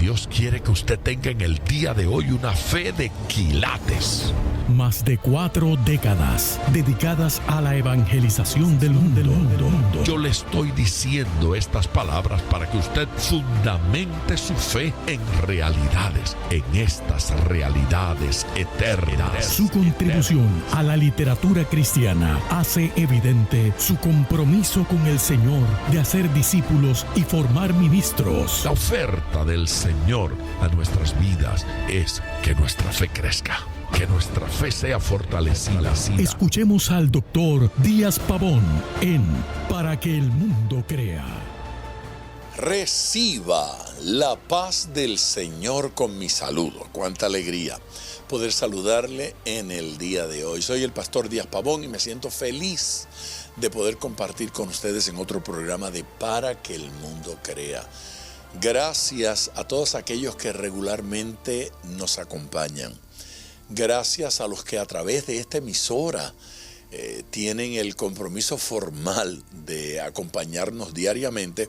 Dios quiere que usted tenga en el día de hoy una fe de quilates. Más de 4 décadas dedicadas a la evangelización del mundo. Yo le estoy diciendo estas palabras para que usted fundamente su fe en realidades, en estas realidades eternas. Su contribución a la literatura cristiana hace evidente su compromiso con el Señor de hacer discípulos y formar ministros. La oferta del Señor a nuestras vidas es que nuestra fe crezca, que nuestra fe sea fortalecida. Escuchemos al doctor Díaz Pavón en Para que el mundo crea. Reciba la paz del Señor con mi saludo. Cuánta alegría poder saludarle en el día de hoy. Soy el pastor Díaz Pavón y me siento feliz de poder compartir con ustedes en otro programa de Para que el mundo crea. Gracias a todos aquellos que regularmente nos acompañan. Gracias a los que a través de esta emisora tienen el compromiso formal de acompañarnos diariamente,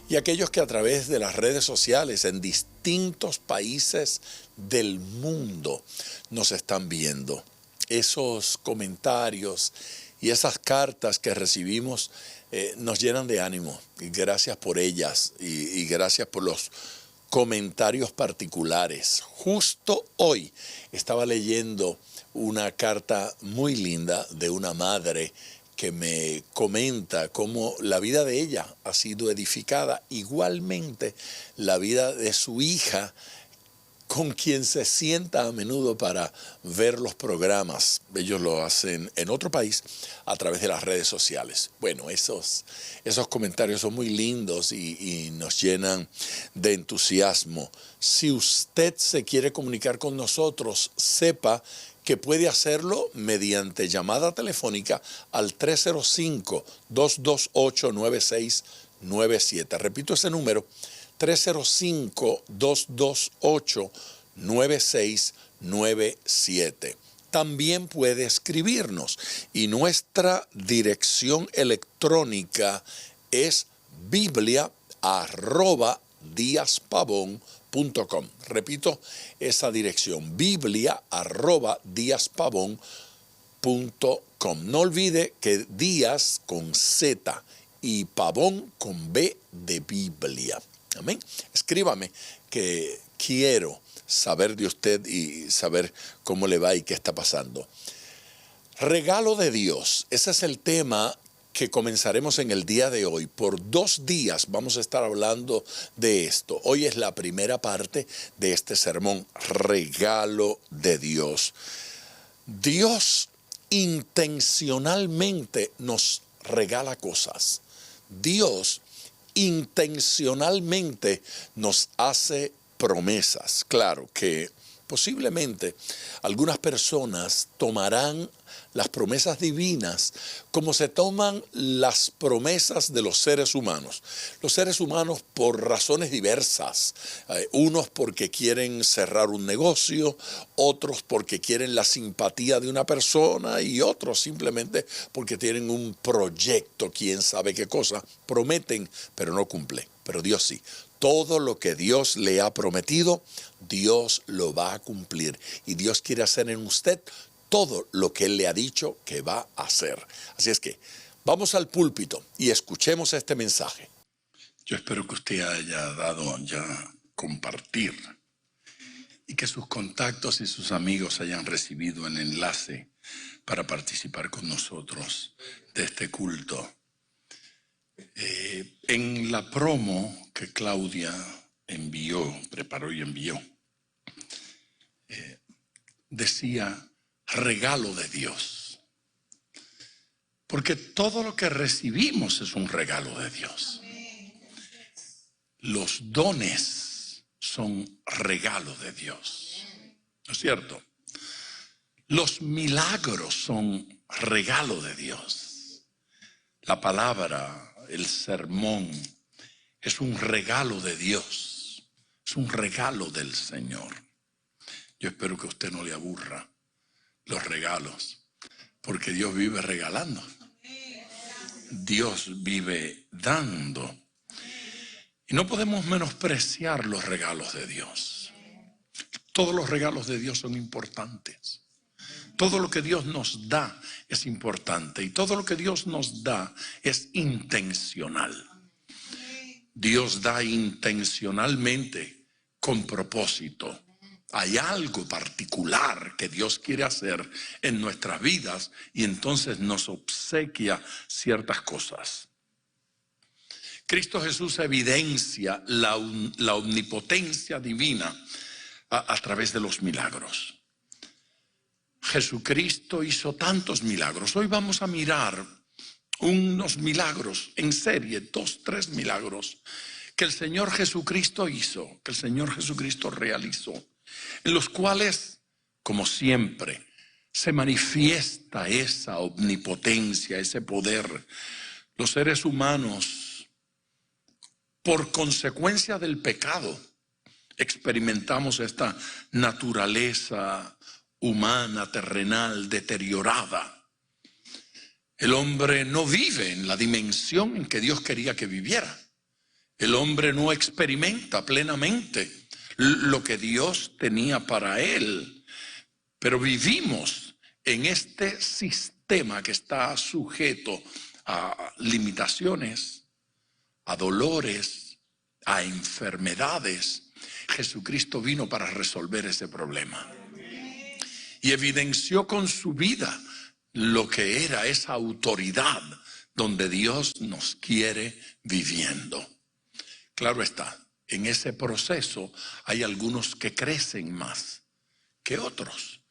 y aquellos que a través de las redes sociales en distintos países del mundo nos están viendo. Esos comentarios y esas cartas que recibimos nos llenan de ánimo, y gracias por ellas y gracias por los comentarios particulares. Justo hoy estaba leyendo una carta muy linda de una madre que me comenta cómo la vida de ella ha sido edificada, igualmente la vida de su hija, con quien se sienta a menudo para ver los programas. Ellos lo hacen en otro país a través de las redes sociales. Bueno, esos comentarios son muy lindos y nos llenan de entusiasmo. Si usted se quiere comunicar con nosotros, sepa que puede hacerlo mediante llamada telefónica al 305-228-9697. Repito ese número, 305-228-9697. También puede escribirnos y nuestra dirección electrónica es biblia@diazpavon.com. Repito esa dirección, biblia@diazpavon.com. No olvide que Díaz con Z y Pavón con B de Biblia. Amén. Escríbame, que quiero saber de usted y saber cómo le va y qué está pasando. Regalo de Dios. Ese es el tema que comenzaremos en el día de hoy. Por 2 días vamos a estar hablando de esto. Hoy es la primera parte de este sermón, regalo de Dios. Dios intencionalmente nos regala cosas. Dios intencionalmente nos hace promesas. Claro que posiblemente algunas personas tomarán las promesas divinas como se toman las promesas de los seres humanos. Los seres humanos por razones diversas, unos porque quieren cerrar un negocio, otros porque quieren la simpatía de una persona y otros simplemente porque tienen un proyecto, quién sabe qué cosa, prometen pero no cumplen, pero Dios sí. Todo lo que Dios le ha prometido, Dios lo va a cumplir. Y Dios quiere hacer en usted todo lo que Él le ha dicho que va a hacer. Así es que vamos al púlpito y escuchemos este mensaje. Yo espero que usted haya dado ya compartir y que sus contactos y sus amigos hayan recibido el enlace para participar con nosotros de este culto. En la promo que Claudia preparó y envió, decía regalo de Dios. Porque todo lo que recibimos es un regalo de Dios. Los dones son regalo de Dios. ¿No es cierto? Los milagros son regalo de Dios. La palabra, el sermón, es un regalo de Dios. Es un regalo del Señor. Yo espero que a usted no le aburra los regalos, porque Dios vive regalando. Dios vive dando. Y no podemos menospreciar los regalos de Dios. Todos los regalos de Dios son importantes. Todo lo que Dios nos da es importante y todo lo que Dios nos da es intencional. Dios da intencionalmente, con propósito. Hay algo particular que Dios quiere hacer en nuestras vidas y entonces nos obsequia ciertas cosas. Cristo Jesús evidencia la omnipotencia divina a través de los milagros. Jesucristo hizo tantos milagros. Hoy vamos a mirar unos milagros en serie, 2, 3 milagros que el Señor Jesucristo hizo, que el Señor Jesucristo realizó, en los cuales, como siempre, se manifiesta esa omnipotencia, ese poder. Los seres humanos, por consecuencia del pecado, experimentamos esta naturaleza humana, terrenal, deteriorada. El hombre no vive en la dimensión en que Dios quería que viviera. El hombre no experimenta plenamente lo que Dios tenía para él. Pero vivimos en este sistema que está sujeto a limitaciones, a dolores, a enfermedades. Jesucristo vino para resolver ese problema. Y evidenció con su vida lo que era esa autoridad donde Dios nos quiere viviendo. Claro está, en ese proceso hay algunos que crecen más que otros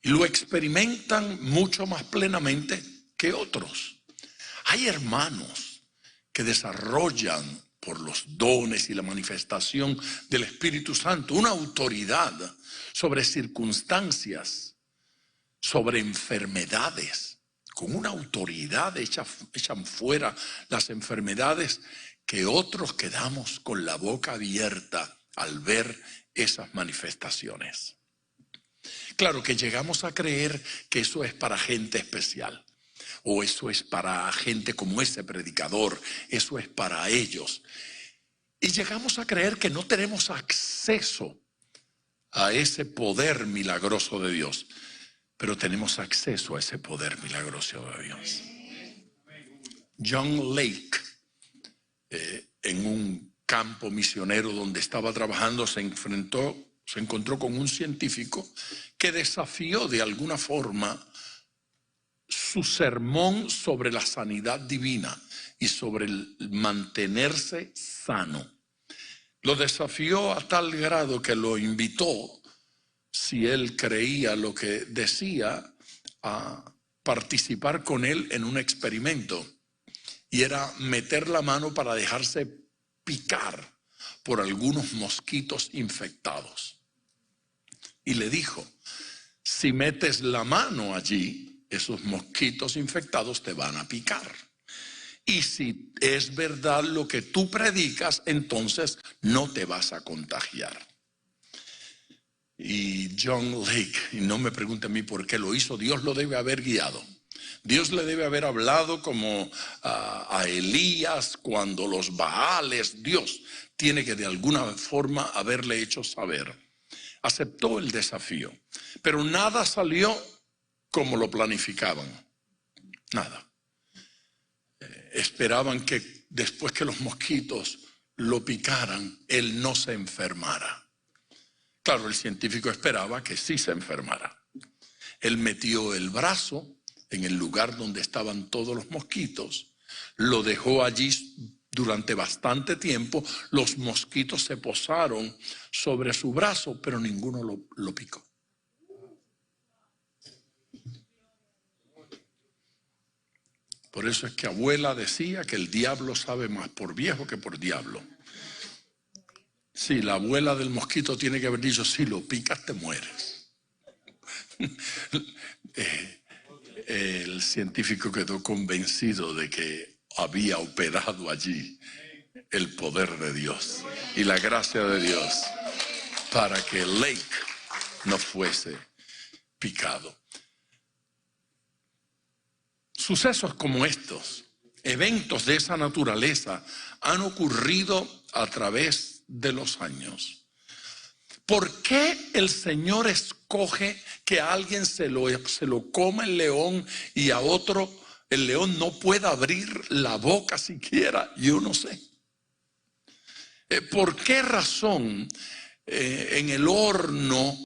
y lo experimentan mucho más plenamente que otros. Hay hermanos que desarrollan por los dones y la manifestación del Espíritu Santo una autoridad sobre circunstancias, sobre enfermedades, con una autoridad echan fuera las enfermedades que otros quedamos con la boca abierta al ver esas manifestaciones. Claro que llegamos a creer que eso es para gente especial, o eso es para gente como ese predicador, eso es para ellos. Y llegamos a creer que no tenemos acceso a ese poder milagroso de Dios, pero tenemos acceso a ese poder milagroso de Dios. John Lake, en un campo misionero donde estaba trabajando, se encontró con un científico que desafió de alguna forma su sermón sobre la sanidad divina y sobre el mantenerse sano. Lo desafió a tal grado que lo invitó, si él creía lo que decía, a participar con él en un experimento. Y era meter la mano para dejarse picar por algunos mosquitos infectados. Y le dijo, si metes la mano allí, esos mosquitos infectados te van a picar. Y si es verdad lo que tú predicas, entonces no te vas a contagiar. Y John Lake, y no me pregunte a mí por qué lo hizo, Dios lo debe haber guiado. Dios le debe haber hablado como a Elías cuando los Baales. Dios tiene que de alguna forma haberle hecho saber. Aceptó el desafío, pero nada salió como lo planificaban. Nada. Esperaban que después que los mosquitos lo picaran, él no se enfermara. Claro, el científico esperaba que sí se enfermara. Él metió el brazo en el lugar donde estaban todos los mosquitos, lo dejó allí durante bastante tiempo, los mosquitos se posaron sobre su brazo, pero ninguno lo picó. Por eso es que abuela decía que el diablo sabe más por viejo que por diablo. Sí, la abuela del mosquito tiene que haber dicho, si lo picas te mueres. El científico quedó convencido de que había operado allí el poder de Dios y la gracia de Dios para que Lake no fuese picado. Sucesos como estos, eventos de esa naturaleza, han ocurrido a través de los años. ¿Por qué el Señor escoge que a alguien se lo coma el león y a otro el león no pueda abrir la boca siquiera? Yo no sé. ¿Por qué razón en el horno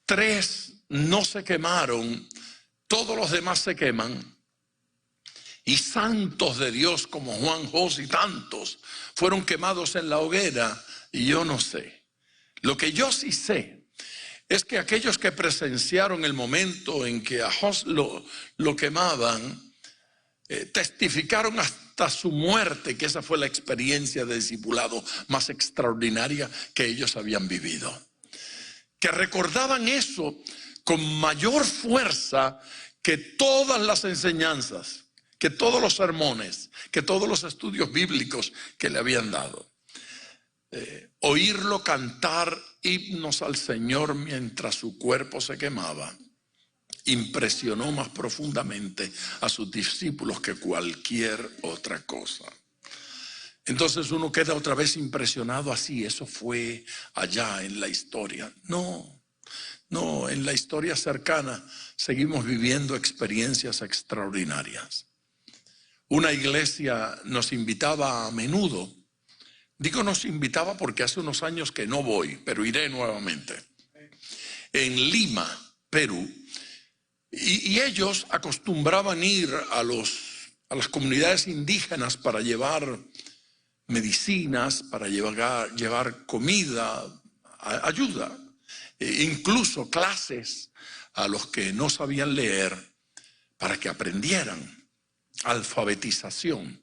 3 no se quemaron, todos los demás se queman? Y santos de Dios como Juan Jos y tantos fueron quemados en la hoguera, y yo no sé. Lo que yo sí sé es que aquellos que presenciaron el momento en que a Jos lo quemaban, testificaron hasta su muerte que esa fue la experiencia de discipulado más extraordinaria que ellos habían vivido. Que recordaban eso con mayor fuerza que todas las enseñanzas, que todos los sermones, que todos los estudios bíblicos que le habían dado. Oírlo cantar himnos al Señor mientras su cuerpo se quemaba impresionó más profundamente a sus discípulos que cualquier otra cosa. Entonces uno queda otra vez impresionado así, eso fue allá en la historia. No, en la historia cercana seguimos viviendo experiencias extraordinarias. Una iglesia nos invitaba a menudo. Digo nos invitaba porque hace unos años que no voy, pero iré nuevamente. En Lima, Perú, y ellos acostumbraban ir a las comunidades indígenas para llevar medicinas, para llevar comida, ayuda, incluso clases a los que no sabían leer para que aprendieran, alfabetización.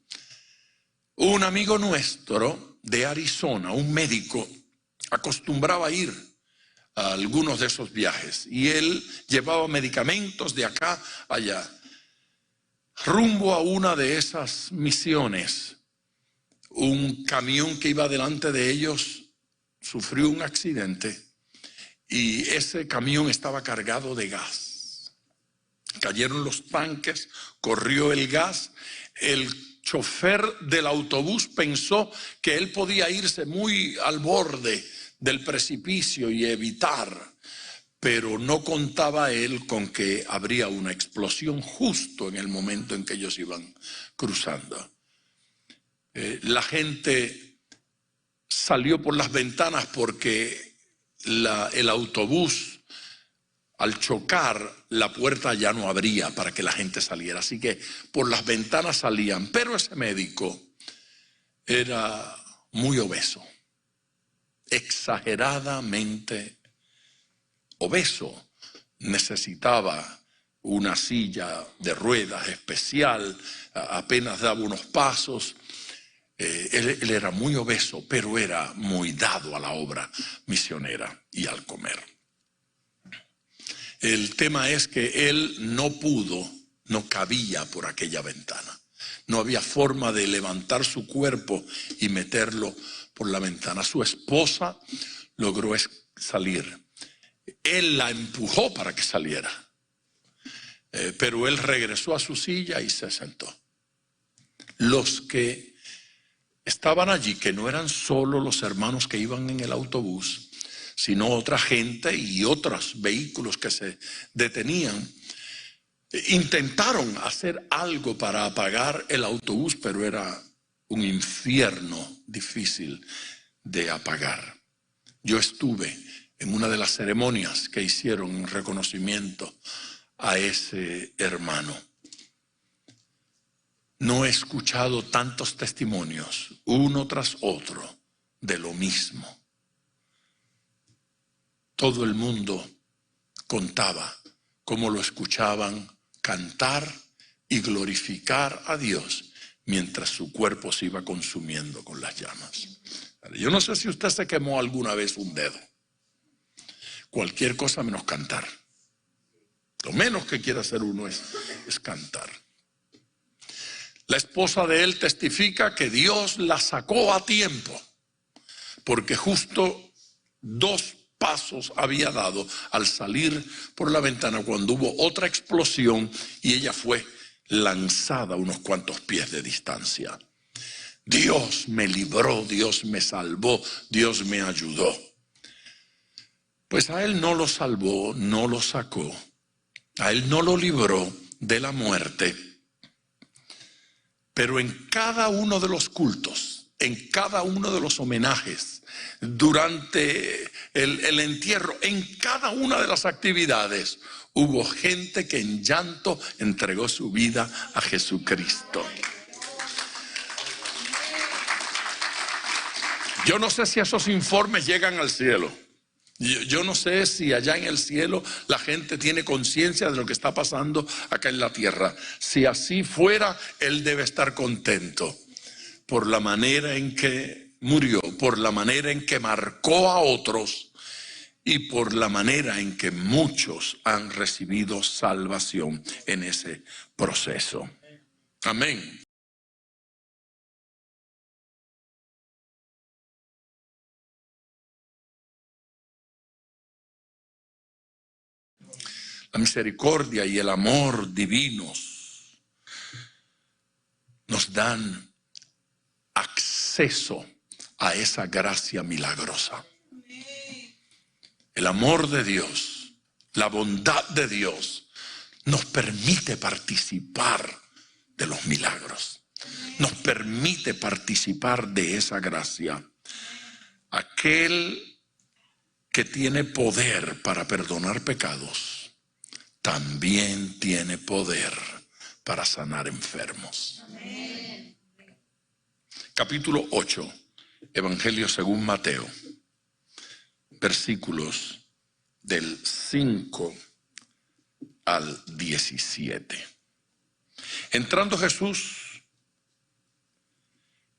Un amigo nuestro de Arizona, un médico, acostumbraba a ir a algunos de esos viajes y él llevaba medicamentos de acá a allá. Rumbo a una de esas misiones, un camión que iba delante de ellos sufrió un accidente y ese camión estaba cargado de gas. Cayeron los tanques, corrió el gas, el chofer del autobús pensó que él podía irse muy al borde del precipicio y evitar, pero no contaba él con que habría una explosión justo en el momento en que ellos iban cruzando. La gente salió por las ventanas porque el autobús, al chocar, la puerta ya no abría para que la gente saliera. Así que por las ventanas salían. Pero ese médico era muy obeso, exageradamente obeso. Necesitaba una silla de ruedas especial, apenas daba unos pasos. Él era muy obeso, pero era muy dado a la obra misionera y al comer. El tema es que él no cabía por aquella ventana. No había forma de levantar su cuerpo y meterlo por la ventana. Su esposa logró salir. Él la empujó para que saliera. Pero él regresó a su silla y se sentó. Los que estaban allí, que no eran solo los hermanos que iban en el autobús, sino otra gente y otros vehículos que se detenían, intentaron hacer algo para apagar el autobús, pero era un infierno difícil de apagar. Yo estuve en una de las ceremonias que hicieron en reconocimiento a ese hermano. No he escuchado tantos testimonios, uno tras otro, de lo mismo. Todo el mundo contaba cómo lo escuchaban cantar y glorificar a Dios mientras su cuerpo se iba consumiendo con las llamas. Yo no sé si usted se quemó alguna vez un dedo. Cualquier cosa menos cantar. Lo menos que quiere hacer uno es cantar. La esposa de él testifica que Dios la sacó a tiempo, porque justo 2 pasos había dado al salir por la ventana cuando hubo otra explosión y ella fue lanzada a unos cuantos pies de distancia. Dios me libró, Dios me salvó, Dios me ayudó. Pues a él no lo salvó, no lo sacó, a él no lo libró de la muerte. Pero en cada uno de los cultos, en cada uno de los homenajes, durante el entierro, en cada una de las actividades, hubo gente que en llanto entregó su vida a Jesucristo. Yo no sé si esos informes llegan al cielo. Yo no sé si allá en el cielo la gente tiene conciencia de lo que está pasando acá en la tierra. Si así fuera, él debe estar contento por la manera en que murió, por la manera en que marcó a otros y por la manera en que muchos han recibido salvación en ese proceso. Amén. La misericordia y el amor divinos nos dan acceso a esa gracia milagrosa. El amor de Dios, la bondad de Dios nos permite participar de los milagros. Nos permite participar de esa gracia. Aquel que tiene poder para perdonar pecados también tiene poder para sanar enfermos. Amén. Capítulo 8, Evangelio según Mateo, versículos del 5 al 17. Entrando Jesús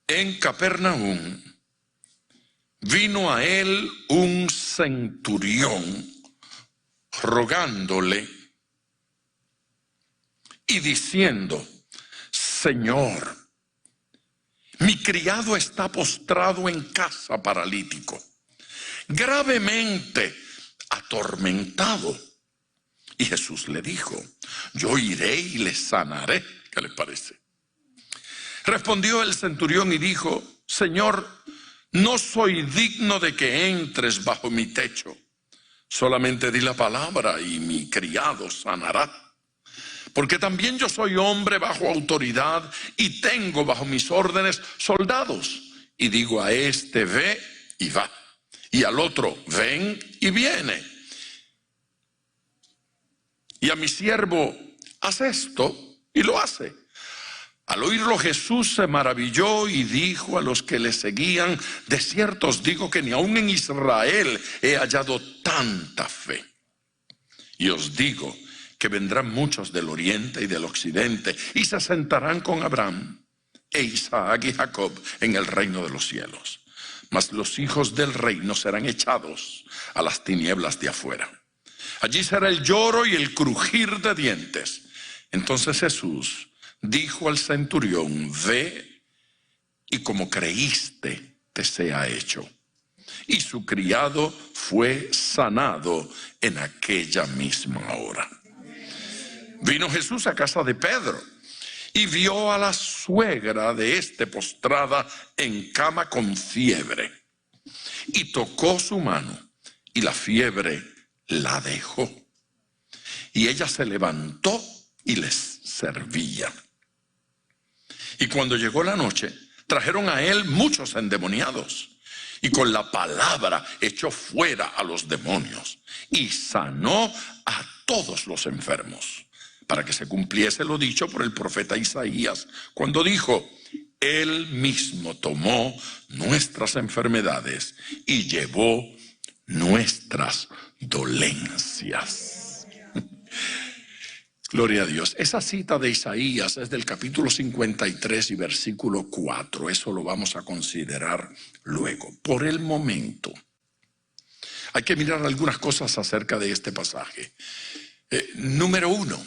en Capernaum, vino a él un centurión rogándole y diciendo: Señor, mi criado está postrado en casa paralítico, gravemente atormentado. Y Jesús le dijo: yo iré y le sanaré. ¿Qué les parece? Respondió el centurión y dijo: Señor, no soy digno de que entres bajo mi techo. Solamente di la palabra y mi criado sanará. Porque también yo soy hombre bajo autoridad y tengo bajo mis órdenes soldados. Y digo a este: ve y va. Y al otro: ven y viene. Y a mi siervo: haz esto, y lo hace. Al oírlo Jesús se maravilló y dijo a los que le seguían: de cierto os digo que ni aun en Israel he hallado tanta fe. Y os digo que vendrán muchos del oriente y del occidente y se sentarán con Abraham e Isaac y Jacob en el reino de los cielos. Mas los hijos del reino serán echados a las tinieblas de afuera. Allí será el lloro y el crujir de dientes. Entonces Jesús dijo al centurión: ve y como creíste te sea hecho. Y su criado fue sanado en aquella misma hora. Vino Jesús a casa de Pedro y vio a la suegra de este postrada en cama con fiebre. Y tocó su mano y la fiebre la dejó. Y ella se levantó y les servía. Y cuando llegó la noche, trajeron a él muchos endemoniados. Y con la palabra echó fuera a los demonios. Y sanó a todos los enfermos. Para que se cumpliese lo dicho por el profeta Isaías, cuando dijo: él mismo tomó nuestras enfermedades y llevó nuestras dolencias. Gloria a Dios. Esa cita de Isaías es del capítulo 53 y versículo 4. Eso lo vamos a considerar luego. Por el momento, hay que mirar algunas cosas acerca de este pasaje. Número 1,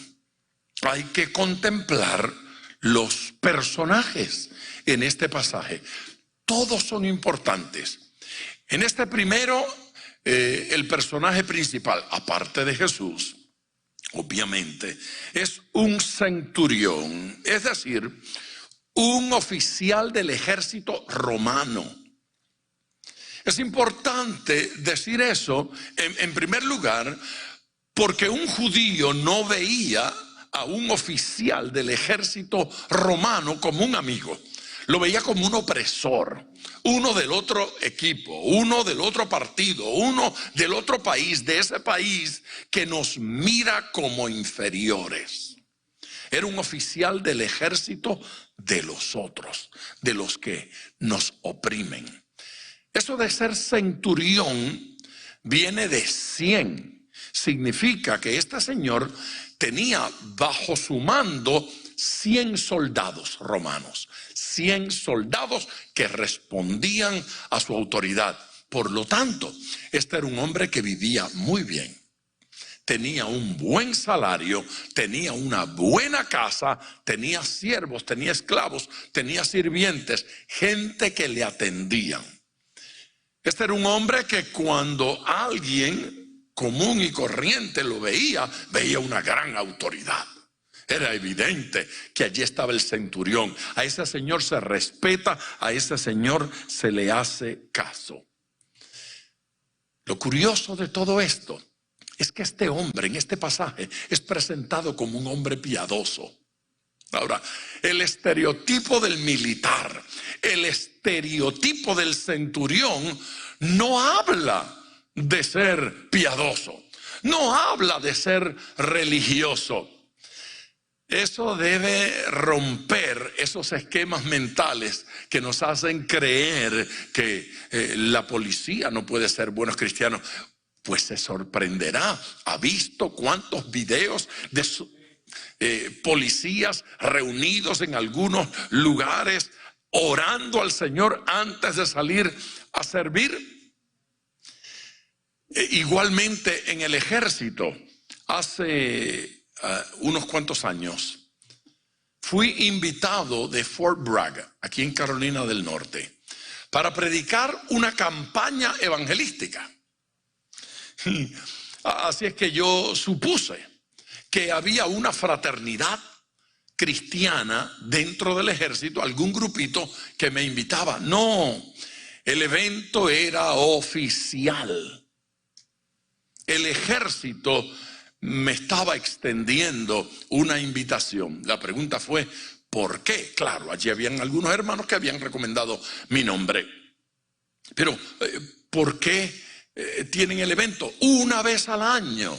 hay que contemplar los personajes en este pasaje. Todos son importantes. En este primero, el personaje principal, aparte de Jesús, obviamente, es un centurión, es decir, un oficial del ejército romano. Es importante decir eso, en primer lugar, porque un judío no veía a un oficial del ejército romano como un amigo. Lo veía como un opresor, uno del otro equipo, uno del otro partido, uno del otro país, de ese país que nos mira como inferiores. Era un oficial del ejército de los otros, de los que nos oprimen. Eso de ser centurión viene de 100. Significa que este señor tenía bajo su mando 100 soldados romanos, 100 soldados que respondían a su autoridad. Por lo tanto, este era un hombre que vivía muy bien. Tenía un buen salario, tenía una buena casa, tenía siervos, tenía esclavos, tenía sirvientes, gente que le atendían. Este era un hombre que cuando alguien común y corriente lo veía, veía una gran autoridad. Era evidente que allí estaba el centurión. A ese señor se respeta, a ese señor se le hace caso. Lo curioso de todo esto es que este hombre en este pasaje es presentado como un hombre piadoso. Ahora, el estereotipo del militar, el estereotipo del centurión no habla de ser piadoso, no habla de ser religioso. Eso debe romper esos esquemas mentales que nos hacen creer que la policía no puede ser buenos cristianos. Pues se sorprenderá. ¿Ha visto cuántos videos de policías reunidos en algunos lugares orando al Señor antes de salir a servir? Igualmente en el ejército, hace unos cuantos años, fui invitado de Fort Bragg, aquí en Carolina del Norte, para predicar una campaña evangelística. Así es que yo supuse que había una fraternidad cristiana dentro del ejército, algún grupito que me invitaba. No, el evento era oficial. El ejército me estaba extendiendo una invitación. La pregunta fue, ¿por qué? Claro, allí habían algunos hermanos que habían recomendado mi nombre. Pero, ¿por qué tienen el evento? Una vez al año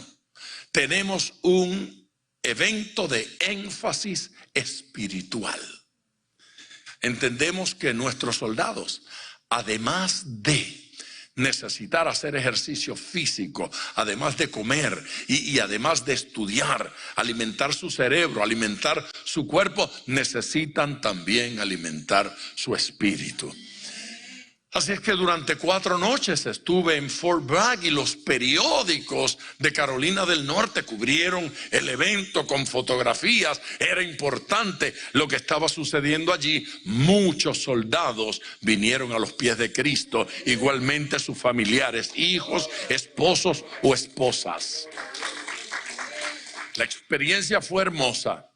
tenemos un evento de énfasis espiritual. Entendemos que nuestros soldados, además de necesitar hacer ejercicio físico, además de comer y además de estudiar, alimentar su cerebro, alimentar su cuerpo, necesitan también alimentar su espíritu. Así es que durante 4 noches estuve en Fort Bragg y los periódicos de Carolina del Norte cubrieron el evento con fotografías. Era importante lo que estaba sucediendo allí. Muchos soldados vinieron a los pies de Cristo, igualmente sus familiares, hijos, esposos o esposas. La experiencia fue hermosa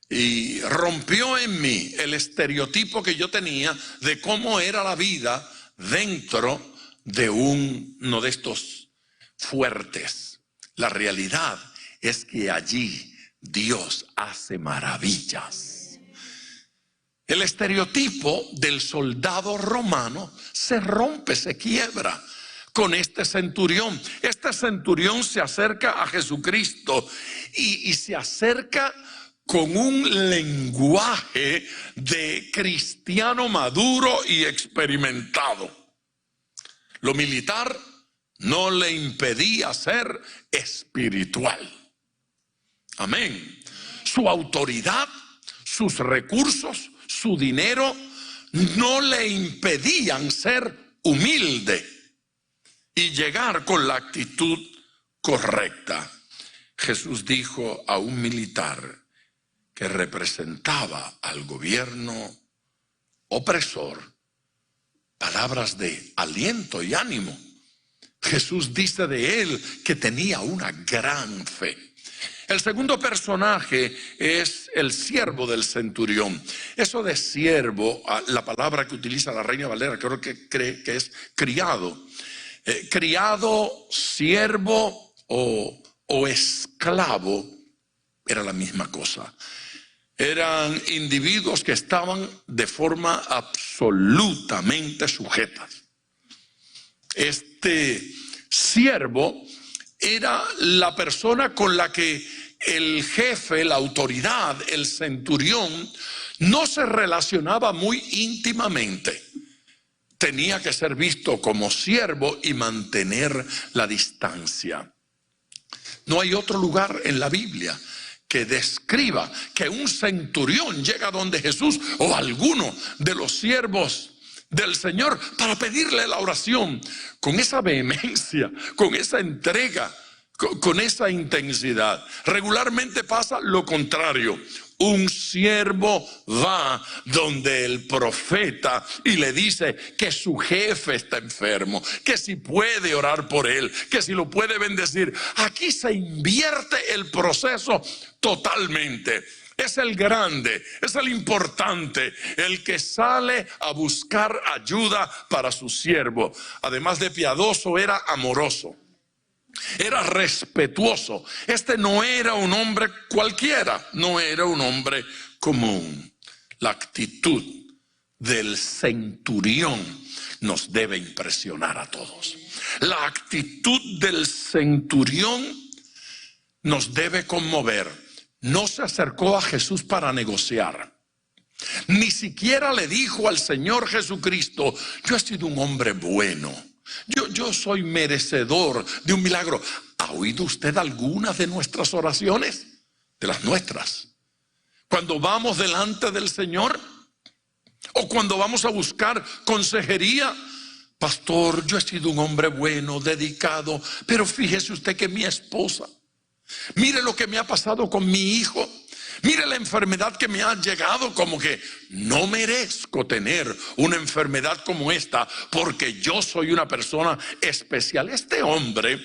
y rompió en mí el estereotipo que yo tenía de cómo era la vida dentro de uno de estos fuertes. La realidad es que allí Dios hace maravillas. El estereotipo del soldado romano se rompe, se quiebra con este centurión. Este centurión se acerca a Jesucristo y se acerca con un lenguaje de cristiano maduro y experimentado. Lo militar no le impedía ser espiritual. Amén. Su autoridad, sus recursos, su dinero no le impedían ser humilde y llegar con la actitud correcta. Jesús dijo a un militar que representaba al gobierno opresor palabras de aliento y ánimo. Jesús dice de él que tenía una gran fe. El segundo personaje es el siervo del centurión. Eso de siervo, la palabra que utiliza la Reina Valera, creo que es criado. Criado, siervo o esclavo era la misma cosa. Eran individuos que estaban de forma absolutamente sujetas. Este siervo era la persona con la que el jefe, la autoridad, el centurión, no se relacionaba muy íntimamente. Tenía que ser visto como siervo y mantener la distancia. No hay otro lugar en la Biblia que describa que un centurión llega donde Jesús o alguno de los siervos del Señor para pedirle la oración con esa vehemencia, con esa entrega, con esa intensidad. Regularmente pasa lo contrario. Un siervo va donde el profeta y le dice que su jefe está enfermo, que si puede orar por él, que si lo puede bendecir. Aquí se invierte el proceso totalmente. Es el grande, es el importante, el que sale a buscar ayuda para su siervo. Además de piadoso, era amoroso. Era respetuoso. Este no era un hombre cualquiera, no era un hombre común. La actitud del centurión nos debe impresionar a todos. La actitud del centurión nos debe conmover. No se acercó a Jesús para negociar. Ni siquiera le dijo al Señor Jesucristo: yo he sido un hombre bueno. Yo soy merecedor de un milagro. ¿Ha oído usted algunas de nuestras oraciones? De las nuestras. Cuando vamos delante del Señor o cuando vamos a buscar consejería: pastor, yo he sido un hombre bueno, dedicado, pero fíjese usted que mi esposa, mire lo que me ha pasado con mi hijo. Mire la enfermedad que me ha llegado, como que no merezco tener una enfermedad como esta porque yo soy una persona especial. Este hombre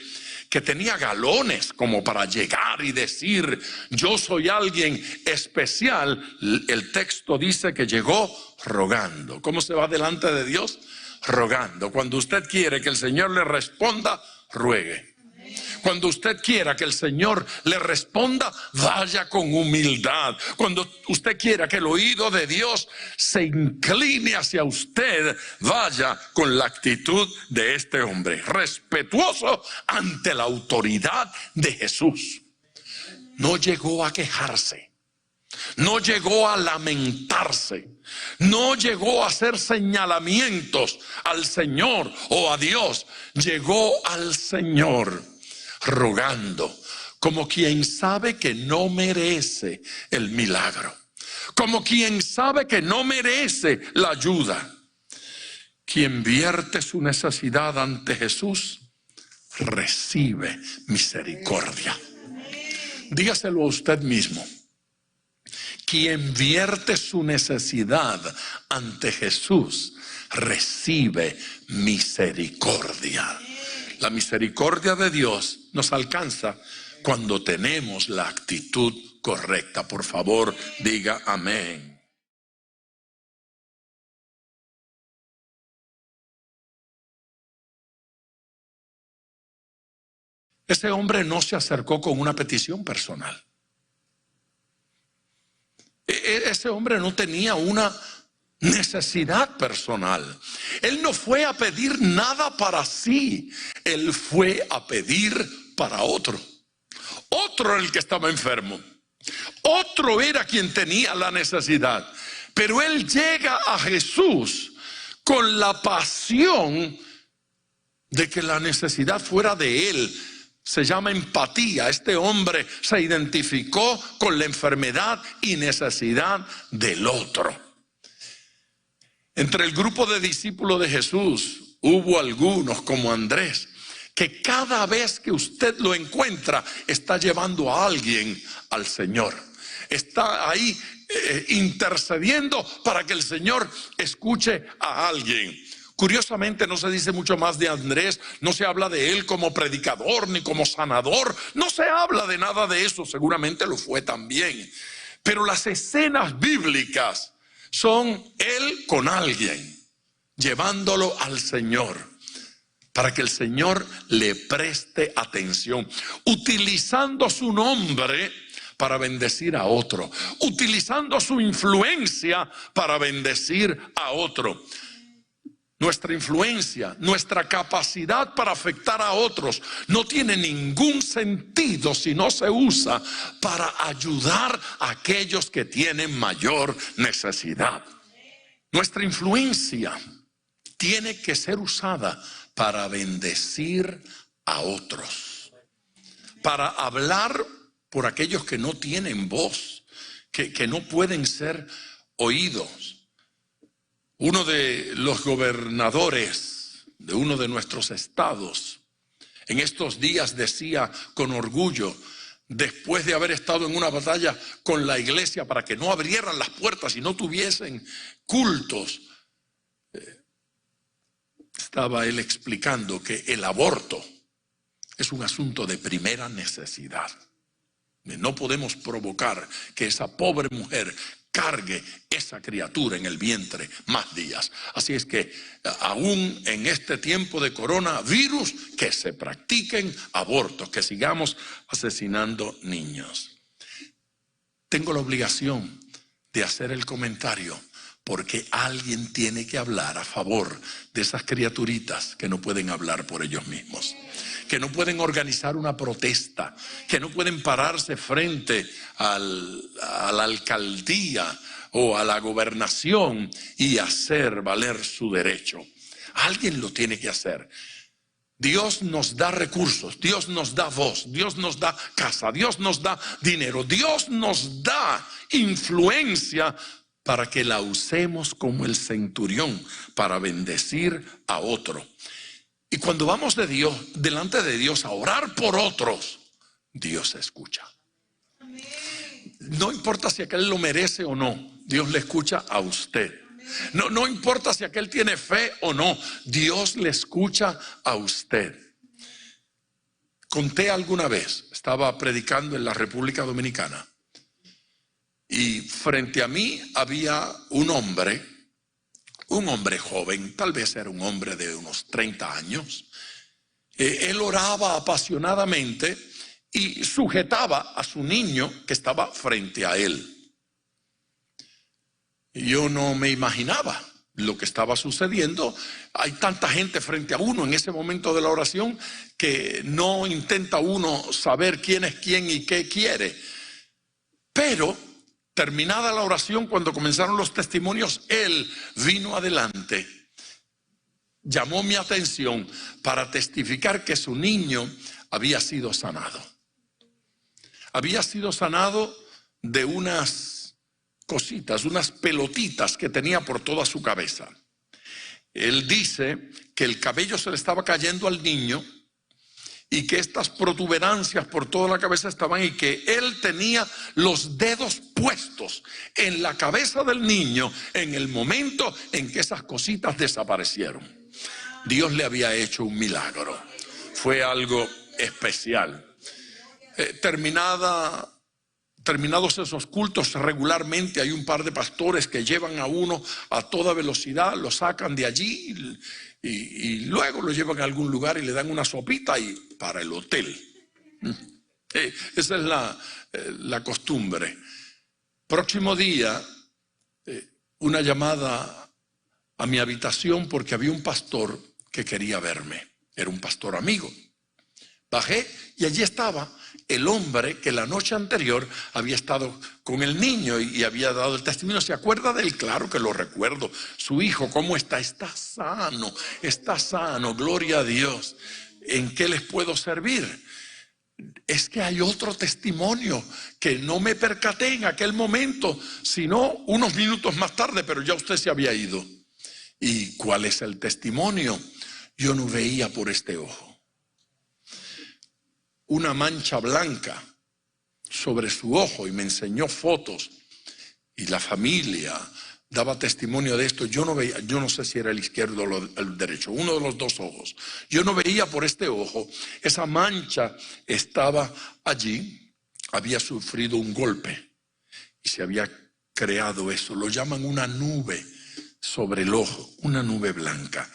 que tenía galones como para llegar y decir yo soy alguien especial, el texto dice que llegó rogando. ¿Cómo se va delante de Dios? Rogando. Cuando usted quiere que el Señor le responda, ruegue. Cuando usted quiera que el Señor le responda, vaya con humildad. Cuando usted quiera que el oído de Dios se incline hacia usted, vaya con la actitud de este hombre, respetuoso ante la autoridad de Jesús. No llegó a quejarse, no llegó a lamentarse, no llegó a hacer señalamientos al Señor o a Dios. Llegó al Señor rogando, como quien sabe que no merece el milagro, como quien sabe que no merece la ayuda. Quien vierte su necesidad ante Jesús recibe misericordia. Dígaselo a usted mismo. Quien vierte su necesidad ante Jesús recibe misericordia. La misericordia de Dios nos alcanza cuando tenemos la actitud correcta. Por favor, diga amén. Ese hombre no se acercó con una petición personal. Ese hombre no tenía una necesidad personal. Él no fue a pedir nada para sí. Él fue a pedir para otro. Otro era el que estaba enfermo. Otro era quien tenía la necesidad. Pero él llega a Jesús con la pasión de que la necesidad fuera de él. Se llama empatía. Este hombre se identificó con la enfermedad y necesidad del otro. Entre el grupo de discípulos de Jesús hubo algunos, como Andrés, que cada vez que usted lo encuentra está llevando a alguien al Señor. Está ahí intercediendo para que el Señor escuche a alguien. Curiosamente no se dice mucho más de Andrés, no se habla de él como predicador ni como sanador, no se habla de nada de eso, seguramente lo fue también. Pero las escenas bíblicas son él con alguien, llevándolo al Señor, para que el Señor le preste atención, utilizando su nombre para bendecir a otro, utilizando su influencia para bendecir a otro. Nuestra influencia, nuestra capacidad para afectar a otros no tiene ningún sentido si no se usa para ayudar a aquellos que tienen mayor necesidad. Nuestra influencia tiene que ser usada para bendecir a otros, para hablar por aquellos que no tienen voz, que no pueden ser oídos. Uno de los gobernadores de uno de nuestros estados en estos días decía con orgullo, después de haber estado en una batalla con la iglesia para que no abrieran las puertas y no tuviesen cultos, estaba él explicando que el aborto es un asunto de primera necesidad. No podemos provocar que esa pobre mujer cargue esa criatura en el vientre más días. Así es que aún en este tiempo de coronavirus, que se practiquen abortos, que sigamos asesinando niños. Tengo la obligación de hacer el comentario porque alguien tiene que hablar a favor de esas criaturitas que no pueden hablar por ellos mismos, que no pueden organizar una protesta, que no pueden pararse frente a la alcaldía o a la gobernación y hacer valer su derecho. Alguien lo tiene que hacer. Dios nos da recursos, Dios nos da voz, Dios nos da casa, Dios nos da dinero, Dios nos da influencia para que la usemos como el centurión para bendecir a otro. Y cuando vamos delante de Dios a orar por otros, Dios escucha. No importa si aquel lo merece o no, Dios le escucha a usted. No importa si aquel tiene fe o no, Dios le escucha a usted. Conté alguna vez, estaba predicando en la República Dominicana y frente a mí había un hombre joven, tal vez era un hombre de unos 30 años. Él oraba apasionadamente y sujetaba a su niño que estaba frente a él. Yo no me imaginaba lo que estaba sucediendo. Hay tanta gente frente a uno en ese momento de la oración que no intenta uno saber quién es quién y qué quiere. Pero terminada la oración, cuando comenzaron los testimonios, él vino adelante, llamó mi atención para testificar que su niño había sido sanado. Había sido sanado de unas cositas, unas pelotitas que tenía por toda su cabeza. Él dice que el cabello se le estaba cayendo al niño y que estas protuberancias por toda la cabeza estaban, y que él tenía los dedos puestos en la cabeza del niño en el momento en que esas cositas desaparecieron. Dios le había hecho un milagro. Fue algo especial. Terminados esos cultos, regularmente hay un par de pastores que llevan a uno a toda velocidad, lo sacan de allí y luego lo llevan a algún lugar y le dan una sopita y para el hotel. Esa es la costumbre. Próximo día, una llamada a mi habitación porque había un pastor que quería verme. Era un pastor amigo. Bajé y allí estaba el hombre que la noche anterior había estado con el niño y había dado el testimonio. ¿Se acuerda de él? Claro que lo recuerdo. Su hijo, ¿cómo está? Está sano, gloria a Dios. ¿En qué les puedo servir? Es que hay otro testimonio que no me percaté en aquel momento, sino unos minutos más tarde, pero ya usted se había ido. ¿Y cuál es el testimonio? Yo no veía por este ojo. Una mancha blanca sobre su ojo, y me enseñó fotos, y la familia daba testimonio de esto. Yo no veía, yo no sé si era el izquierdo o el derecho, uno de los dos ojos. Yo no veía por este ojo. Esa mancha estaba allí, había sufrido un golpe y se había creado eso. Lo llaman una nube sobre el ojo, una nube blanca.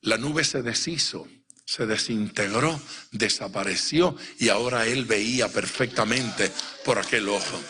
La nube se deshizo, se desintegró, desapareció y ahora él veía perfectamente por aquel ojo.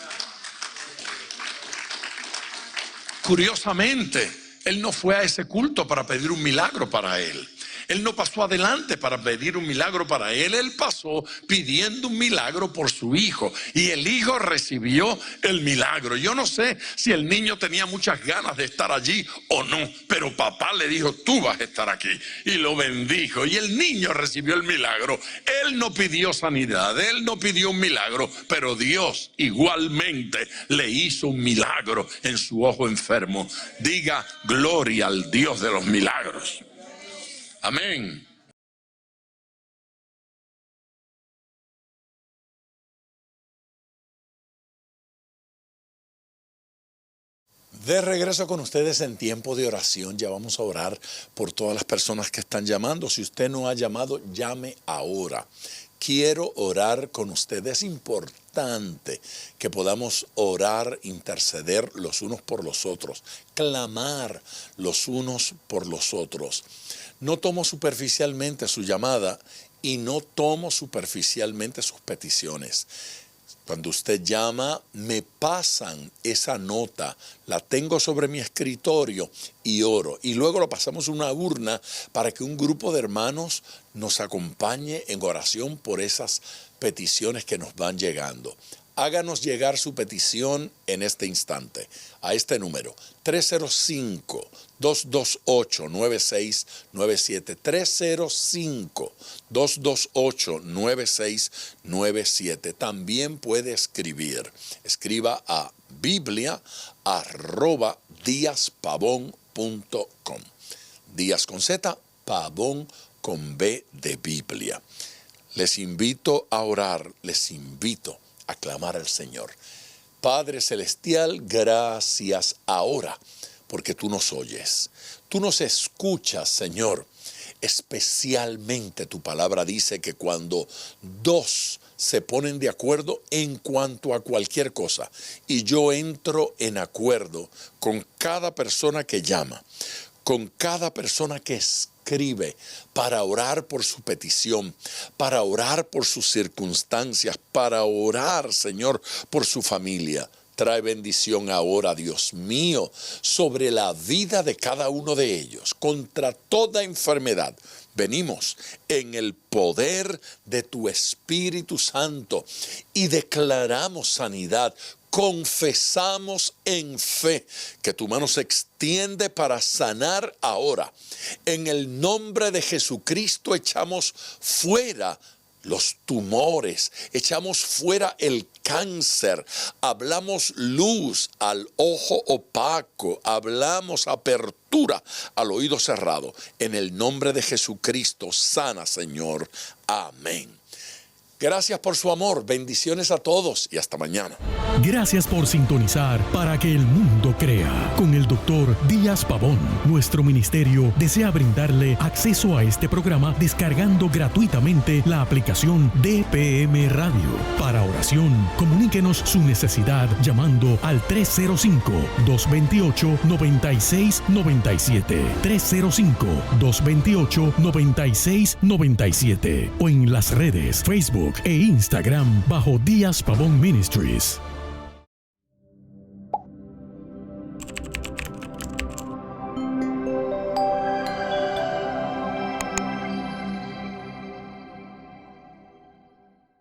Curiosamente, él no fue a ese culto para pedir un milagro para él. Él no pasó adelante para pedir un milagro para él. Él pasó pidiendo un milagro por su hijo. Y el hijo recibió el milagro. Yo no sé si el niño tenía muchas ganas de estar allí o no. Pero papá le dijo, tú vas a estar aquí. Y lo bendijo. Y el niño recibió el milagro. Él no pidió sanidad. Él no pidió un milagro. Pero Dios igualmente le hizo un milagro en su ojo enfermo. Diga gloria al Dios de los milagros. Amén. De regreso con ustedes en tiempo de oración. Ya vamos a orar por todas las personas que están llamando. Si usted no ha llamado, llame ahora. Quiero orar con ustedes. Es importante que podamos orar, interceder los unos por los otros, clamar los unos por los otros. No tomo superficialmente su llamada y no tomo superficialmente sus peticiones. Cuando usted llama, me pasan esa nota, la tengo sobre mi escritorio y oro. Y luego lo pasamos a una urna para que un grupo de hermanos nos acompañe en oración por esas peticiones que nos van llegando. Háganos llegar su petición en este instante a este número 305-228-9697, 305-228-9697. También puede escribir. Escriba a biblia@diaspavon.com. Díaz con Z, Pavón con B de Biblia. Les invito a orar, les invito a clamar al Señor. Padre Celestial, gracias ahora porque tú nos oyes. Tú nos escuchas, Señor. Especialmente tu palabra dice que cuando dos se ponen de acuerdo en cuanto a cualquier cosa, y yo entro en acuerdo con cada persona que llama, con cada persona que escribe para orar por su petición, para orar por sus circunstancias, para orar, Señor, por su familia. Trae bendición ahora, Dios mío, sobre la vida de cada uno de ellos. Contra toda enfermedad, venimos en el poder de tu Espíritu Santo y declaramos sanidad. Confesamos en fe que tu mano se extiende para sanar ahora. En el nombre de Jesucristo echamos fuera los tumores, echamos fuera el cáncer, hablamos luz al ojo opaco, hablamos apertura al oído cerrado. En el nombre de Jesucristo, sana, Señor. Amén. Gracias por su amor, bendiciones a todos y hasta mañana. Gracias por sintonizar para que el mundo crea. Con el Dr. Díaz Pavón, nuestro ministerio desea brindarle acceso a este programa descargando gratuitamente la aplicación DPM Radio. Para oración, comuníquenos su necesidad llamando al 305-228-9697, 305-228-9697 o en las redes Facebook e Instagram bajo Díaz Pavón Ministries.